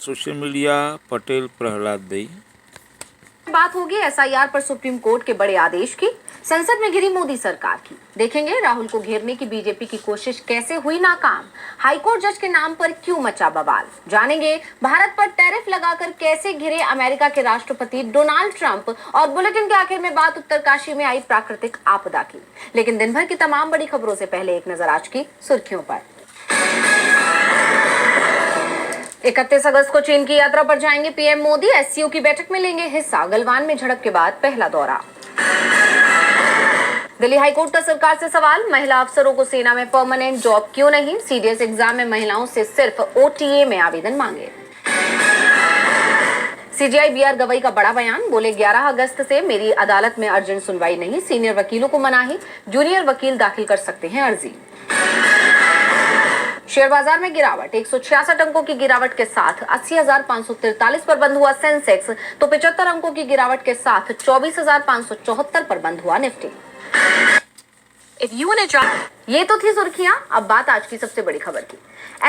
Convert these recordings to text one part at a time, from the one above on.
Social media Patel Prahlad दई। बात होगी एसआईआर पर सुप्रीम कोर्ट के बड़े आदेश की। संसद में घिरी मोदी सरकार की। देखेंगे राहुल को घेरने की बीजेपी की कोशिश कैसे हुई नाकाम। हाईकोर्ट जज के नाम पर क्यों मचा बवाल। जानेंगे भारत पर टैरिफ लगाकर कैसे घिरे अमेरिका के राष्ट्रपति डोनाल्ड ट्रंप। और बुलेटिन के आखिर में बात उत्तरकाशी में आई प्राकृतिक आपदा की। लेकिन दिन भर की तमाम बड़ी खबरों से पहले एक नजर आज की सुर्खियों पर। 31 अगस्त को चीन की यात्रा पर जाएंगे पीएम मोदी। एससीओ की बैठक में लेंगे हिस्सा। गलवान में झड़प के बाद पहला दौरा। दिल्ली हाईकोर्ट का सरकार से सवाल। महिला अफसरों को सेना में परमानेंट जॉब क्यों नहीं। सीडीएस एग्जाम में महिलाओं से सिर्फ ओटीए में आवेदन मांगे। सीजेआई बीआर गवई का बड़ा बयान। बोले 11 अगस्त से मेरी अदालत में अर्जेंट सुनवाई नहीं। सीनियर वकीलों को मनाही। जूनियर वकील दाखिल कर सकते हैं अर्जी। शेयर बाजार में गिरावट। 166 अंकों की गिरावट के साथ 80,543 पर बंद हुआ सेंसेक्स, तो 75 अंकों की गिरावट के साथ 24,574 पर बंद हुआ निफ्टी। ये तो थी सुर्खियां। अब बात आज की सबसे बड़ी खबर की।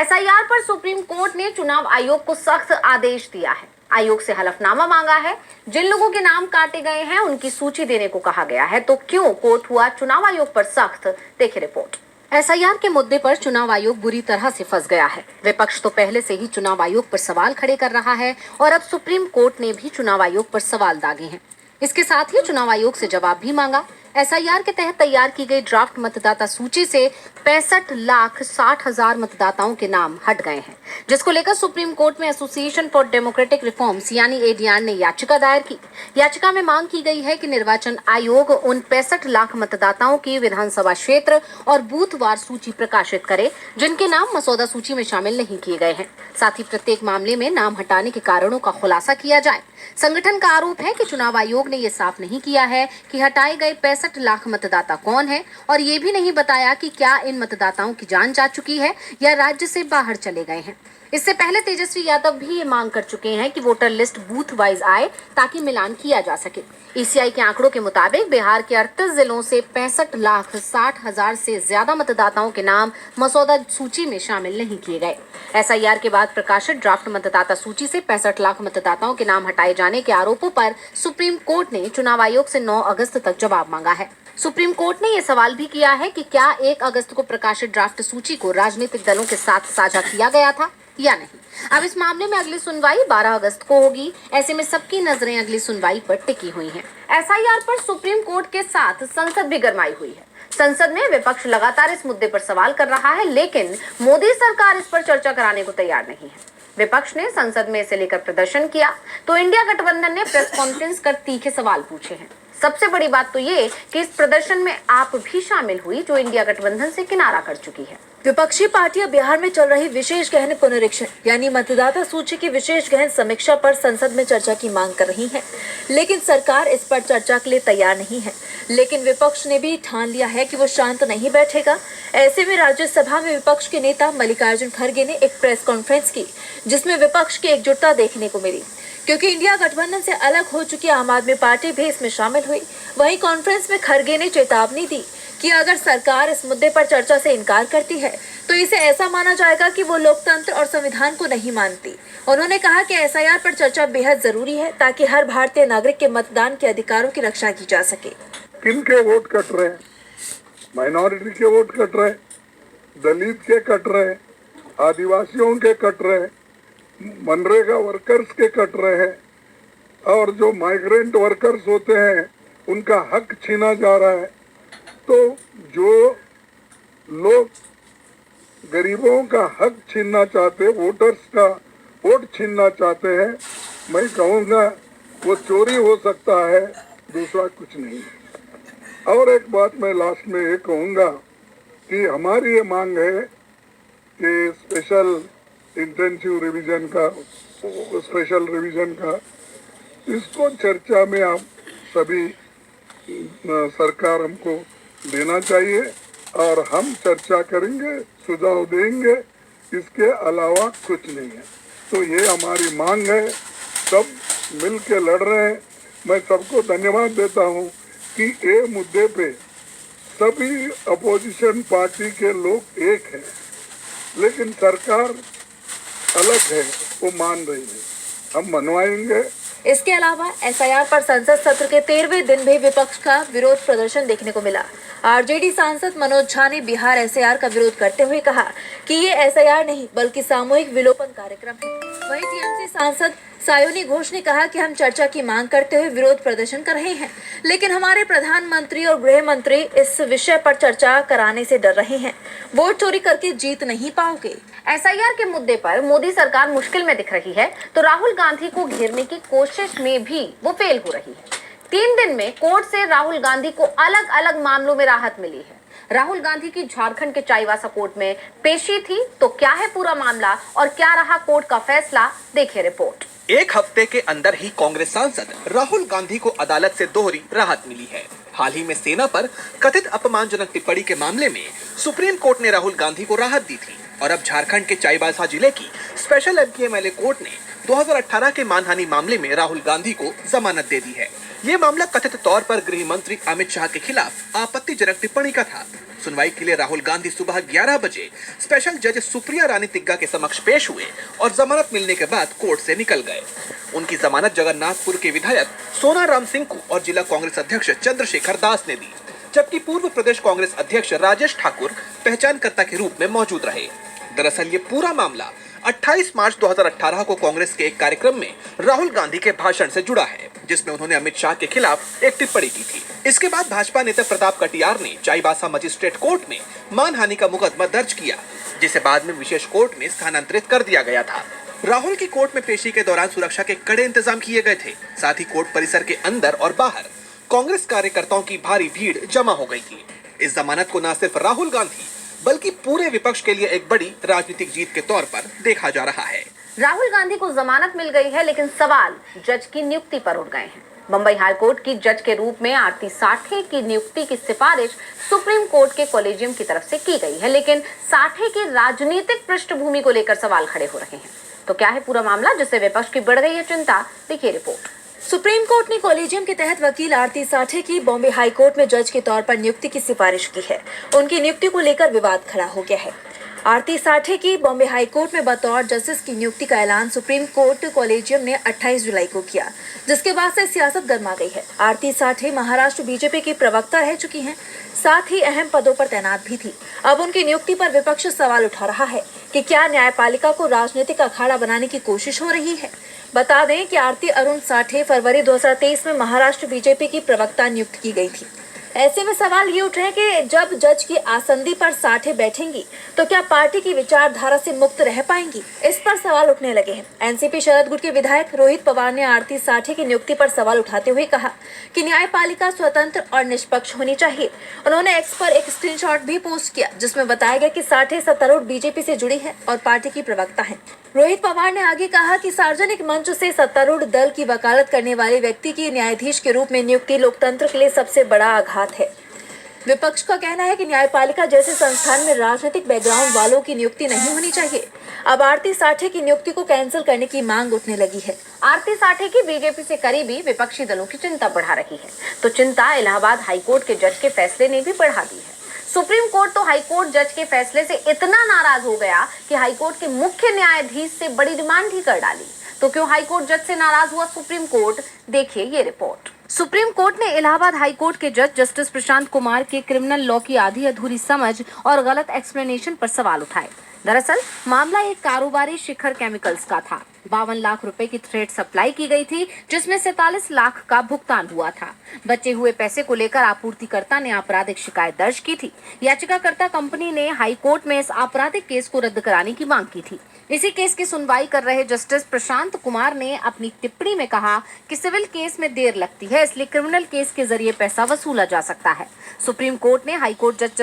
एसआईआर पर सुप्रीम कोर्ट ने चुनाव आयोग को सख्त आदेश दिया है। आयोग से हलफनामा मांगा है। जिन लोगों के नाम काटे गए हैं उनकी सूची देने को कहा गया है। तो क्यों कोर्ट हुआ चुनाव आयोग पर सख्त, देखिए रिपोर्ट। एसआईआर के मुद्दे पर चुनाव आयोग बुरी तरह से फंस गया है। विपक्ष तो पहले से ही चुनाव आयोग पर सवाल खड़े कर रहा है और अब सुप्रीम कोर्ट ने भी चुनाव आयोग पर सवाल दागे हैं। इसके साथ ही चुनाव आयोग से जवाब भी मांगा। एसआईआर के तहत तैयार की गई ड्राफ्ट मतदाता सूची से 65,60,000 मतदाताओं के नाम हट गए हैं, जिसको लेकर सुप्रीम कोर्ट में एसोसिएशन फॉर डेमोक्रेटिक रिफॉर्म्स यानी एडीआर ने याचिका दायर की। याचिका में मांग की गई है कि निर्वाचन आयोग उन 65 लाख मतदाताओं की विधानसभा क्षेत्र और बूथवार सूची प्रकाशित करे जिनके नाम मसौदा सूची में शामिल नहीं किए गए हैं। साथ ही प्रत्येक मामले में नाम हटाने के कारणों का खुलासा किया जाए। संगठन का आरोप है कि चुनाव आयोग ने ये साफ नहीं किया है कि हटाए गए 65 लाख मतदाता कौन है और ये भी नहीं बताया कि क्या इन मतदाताओं की जान जा चुकी है या राज्य से बाहर चले गए हैं। इससे पहले तेजस्वी यादव भी ये मांग कर चुके हैं कि वोटर लिस्ट बूथ वाइज आए ताकि मिलान किया जा सके। ईसीआई के आंकड़ों के मुताबिक बिहार के 38 जिलों से 65,60,000 से ज्यादा मतदाताओं के नाम मसौदा सूची में शामिल नहीं किए गए। एसआईआर के बाद प्रकाशित ड्राफ्ट मतदाता सूची से 65 लाख मतदाताओं के नाम हटाए जाने के आरोपों पर सुप्रीम कोर्ट ने चुनाव आयोग से 9 अगस्त तक जवाब मांगा है। सुप्रीम कोर्ट ने यह सवाल भी किया है कि क्या 1 अगस्त को प्रकाशित ड्राफ्ट सूची को राजनीतिक दलों के साथ साझा किया गया था या नहीं। अब इस मामले में अगली सुनवाई 12 अगस्त को होगी। ऐसे में सबकी नजरें अगली सुनवाई पर टिकी हुई हैं। एसआईआर पर सुप्रीम कोर्ट के साथ संसद भी गरमाई हुई है। संसद में विपक्ष लगातार इस मुद्दे पर सवाल कर रहा है, लेकिन मोदी सरकार इस पर चर्चा कराने को तैयार नहीं है। विपक्ष ने संसद में इसे लेकर प्रदर्शन किया तो इंडिया गठबंधन ने प्रेस कॉन्फ्रेंस कर तीखे सवाल पूछे हैं। सबसे बड़ी बात तो ये कि इस प्रदर्शन में आप भी शामिल हुई, जो इंडिया गठबंधन से किनारा कर चुकी है। विपक्षी पार्टियां बिहार में चल रही विशेष गहन पुनरीक्षण यानी मतदाता सूची की विशेष गहन समीक्षा पर संसद में चर्चा की मांग कर रही है, लेकिन सरकार इस पर चर्चा के लिए तैयार नहीं है। लेकिन विपक्ष ने भी ठान लिया है कि वो शांत नहीं बैठेगा। ऐसे में राज्यसभा में विपक्ष के नेता मल्लिकार्जुन खड़गे ने एक प्रेस कॉन्फ्रेंस की, जिसमें विपक्ष की एकजुटता देखने को मिली, क्योंकि इंडिया गठबंधन से अलग हो चुकी आम आदमी पार्टी भी इसमें शामिल हुई। वहीं कॉन्फ्रेंस में खड़गे ने चेतावनी दी कि अगर सरकार इस मुद्दे पर चर्चा से इनकार करती है तो इसे ऐसा माना जाएगा कि वो लोकतंत्र और संविधान को नहीं मानती। उन्होंने कहा कि एसआईआर पर चर्चा बेहद जरूरी है ताकि हर भारतीय नागरिक के मतदान के अधिकारों की रक्षा की जा सके। किनके वोट कट रहे हैं? माइनॉरिटी के वोट कट रहे, दलित के कट रहे, आदिवासियों के कट रहे, मनरेगा वर्कर्स के कट रहे हैं, और जो माइग्रेंट वर्कर्स होते हैं उनका हक छीना जा रहा है। तो जो लोग गरीबों का हक छीनना चाहते, वोटर्स का वोट छीनना चाहते हैं, मैं कहूँगा वो चोरी हो सकता है, दूसरा कुछ नहीं। और एक बात मैं लास्ट में ये कहूँगा कि हमारी ये मांग है कि स्पेशल इंटेंसिव रिवीजन का, स्पेशल रिवीजन का, इसको चर्चा में आप सभी सरकार हमको देना चाहिए और हम चर्चा करेंगे, सुझाव देंगे, इसके अलावा कुछ नहीं है। तो ये हमारी मांग है, सब मिल के लड़ रहे हैं। मैं सबको धन्यवाद देता हूँ कि ये मुद्दे पे सभी अपोजिशन पार्टी के लोग एक हैं, लेकिन सरकार अलग है वो मान रही है, हम मनवाएंगे। इसके अलावा एसआईआर पर संसद सत्र के 13वें दिन भी विपक्ष का विरोध प्रदर्शन देखने को मिला। आरजेडी सांसद मनोज झा ने बिहार एसआईआर का विरोध करते हुए कहा कि ये एसआईआर नहीं बल्कि सामूहिक विलोपन कार्यक्रम है। वहीं टीएमसी सांसद सायोनी घोष ने कहा कि हम चर्चा की मांग करते हुए विरोध प्रदर्शन कर रहे हैं, लेकिन हमारे प्रधानमंत्री और गृह मंत्री इस विषय पर चर्चा कराने से डर रहे हैं। वोट चोरी करके जीत नहीं पाओगे। एसआईआर के मुद्दे पर मोदी सरकार मुश्किल में दिख रही है तो राहुल गांधी को घेरने की कोशिश में भी वो फेल हो रही है। 3 दिन में कोर्ट से राहुल गांधी को अलग अलग मामलों में राहत मिली है। राहुल गांधी की झारखंड के चाईबासा कोर्ट में पेशी थी, तो क्या है पूरा मामला और क्या रहा कोर्ट का फैसला, देखिए रिपोर्ट। एक हफ्ते के अंदर ही कांग्रेस सांसद राहुल गांधी को अदालत से दोहरी राहत मिली है। हाल ही में सेना पर कथित अपमानजनक टिप्पणी के मामले में सुप्रीम कोर्ट ने राहुल गांधी को राहत दी थी और अब झारखंड के चाईबासा जिले की स्पेशल एमपीएमएलए कोर्ट ने 2018 के मानहानि मामले में राहुल गांधी को जमानत दे दी है। ये मामला कथित तौर पर गृह मंत्री अमित शाह के खिलाफ आपत्तिजनक टिप्पणी का था। सुनवाई के लिए राहुल गांधी सुबह 11 बजे स्पेशल जज सुप्रिया रानी तिग्गा के समक्ष पेश हुए और जमानत मिलने के बाद कोर्ट से निकल गए। उनकी जमानत जगन्नाथपुर के विधायक सोनाराम सिंह को और जिला कांग्रेस अध्यक्ष चंद्रशेखर दास ने दी, जबकि पूर्व प्रदेश कांग्रेस अध्यक्ष राजेश ठाकुर पहचानकर्ता के रूप में मौजूद रहे। दरअसल ये पूरा मामला 28 मार्च 2018 को कांग्रेस के एक कार्यक्रम में राहुल गांधी के भाषण से जुड़ा है, जिसमें उन्होंने अमित शाह के खिलाफ एक टिप्पणी की थी। इसके बाद भाजपा नेता प्रताप कटियार ने चाईबासा मजिस्ट्रेट कोर्ट में मानहानि का मुकदमा दर्ज किया, जिसे बाद में विशेष कोर्ट में स्थानांतरित कर दिया गया था। राहुल की कोर्ट में पेशी के दौरान सुरक्षा के कड़े इंतजाम किए गए थे। साथ ही कोर्ट परिसर के अंदर और बाहर कांग्रेस कार्यकर्ताओं की भारी भीड़ जमा हो गई थी। इस जमानत को न सिर्फ राहुल गांधी बल्कि पूरे विपक्ष के लिए एक बड़ी राजनीतिक जीत के तौर पर देखा जा रहा है। राहुल गांधी को जमानत मिल गई है, लेकिन सवाल जज की नियुक्ति पर उठ गए हैं। बंबई हाईकोर्ट की जज के रूप में आरती साठे की नियुक्ति की सिफारिश सुप्रीम कोर्ट के कॉलेजियम की तरफ से की गई है, लेकिन साठे की राजनीतिक पृष्ठभूमि को लेकर सवाल खड़े हो रहे हैं। तो क्या है पूरा मामला जिससे विपक्ष की बढ़ गई है चिंता, देखिए रिपोर्ट। सुप्रीम कोर्ट ने कॉलेजियम के तहत वकील आरती साठे की बॉम्बे हाई कोर्ट में जज के तौर पर नियुक्ति की सिफारिश की है। उनकी नियुक्ति को लेकर विवाद खड़ा हो गया है। आरती साठे की बॉम्बे हाई कोर्ट में बतौर जस्टिस की नियुक्ति का ऐलान सुप्रीम कोर्ट कॉलेजियम ने 28 जुलाई को किया, जिसके बाद से सियासत गर्मा गई है। आरती साठे महाराष्ट्र बीजेपी की प्रवक्ता रह चुकी हैं, साथ ही अहम पदों पर तैनात भी थी। अब उनकी नियुक्ति पर विपक्ष सवाल उठा रहा है कि क्या न्यायपालिका को राजनीतिक अखाड़ा बनाने की कोशिश हो रही है। बता दें कि आरती अरुण साठे फरवरी 2023 में महाराष्ट्र बीजेपी की प्रवक्ता नियुक्त की गई थी। ऐसे में सवाल ये उठ रहे हैं कि जब जज की आसंदी पर साठे बैठेंगी तो क्या पार्टी की विचारधारा से मुक्त रह पाएंगी, इस पर सवाल उठने लगे हैं। एनसीपी शरद गुट के विधायक रोहित पवार ने आरती साठे की नियुक्ति पर सवाल उठाते हुए कहा कि न्यायपालिका स्वतंत्र और निष्पक्ष होनी चाहिए। उन्होंने एक्स पर एक स्क्रीनशॉट भी पोस्ट किया, जिसमें बताया गया कि साठे सत्तारूढ़ बीजेपी से जुड़ी है और पार्टी की प्रवक्ता है। रोहित पवार ने आगे कहा कि सार्वजनिक मंच से सत्तारूढ़ दल की वकालत करने वाले व्यक्ति की न्यायाधीश के रूप में नियुक्ति लोकतंत्र के लिए सबसे बड़ा आघात है। विपक्ष का कहना है कि न्यायपालिका जैसे संस्थान में राजनीतिक बैकग्राउंड वालों की नियुक्ति नहीं होनी चाहिए। अब आरती साठे की नियुक्ति को कैंसिल करने की मांग उठने लगी है। आरती साठे की बीजेपी से करीबी विपक्षी दलों की चिंता बढ़ा रही है, तो चिंता इलाहाबाद हाईकोर्ट के जज के फैसले ने भी बढ़ा दी है। सुप्रीम कोर्ट तो हाईकोर्ट जज के फैसले से इतना नाराज हो गया कि हाईकोर्ट के मुख्य न्यायाधीश से बड़ी डिमांड ही कर डाली। तो क्यों हाईकोर्ट जज से नाराज हुआ सुप्रीम कोर्ट, देखिए ये रिपोर्ट। सुप्रीम कोर्ट ने इलाहाबाद हाईकोर्ट के जज जस्टिस प्रशांत कुमार के क्रिमिनल लॉ की आधी अधूरी समझ और गलत एक्सप्लेनेशन पर सवाल उठाए। दरअसल मामला एक कारोबारी शिखर केमिकल्स का था। 52 लाख रुपए की थ्रेड सप्लाई की गई थी, जिसमें 47 लाख का भुगतान हुआ था। बचे हुए पैसे को लेकर आपूर्तिकर्ता ने आपराधिक शिकायत दर्ज की थी। याचिकाकर्ता कंपनी ने हाई कोर्ट में इस आपराधिक केस को रद्द कराने की मांग की थी। इसी केस की सुनवाई कर रहे जस्टिस प्रशांत कुमार ने अपनी टिप्पणी में कहा कि सिविल केस में देर लगती है, इसलिए क्रिमिनल केस के जरिए पैसा वसूला जा सकता है। सुप्रीम कोर्ट ने हाई कोर्ट जज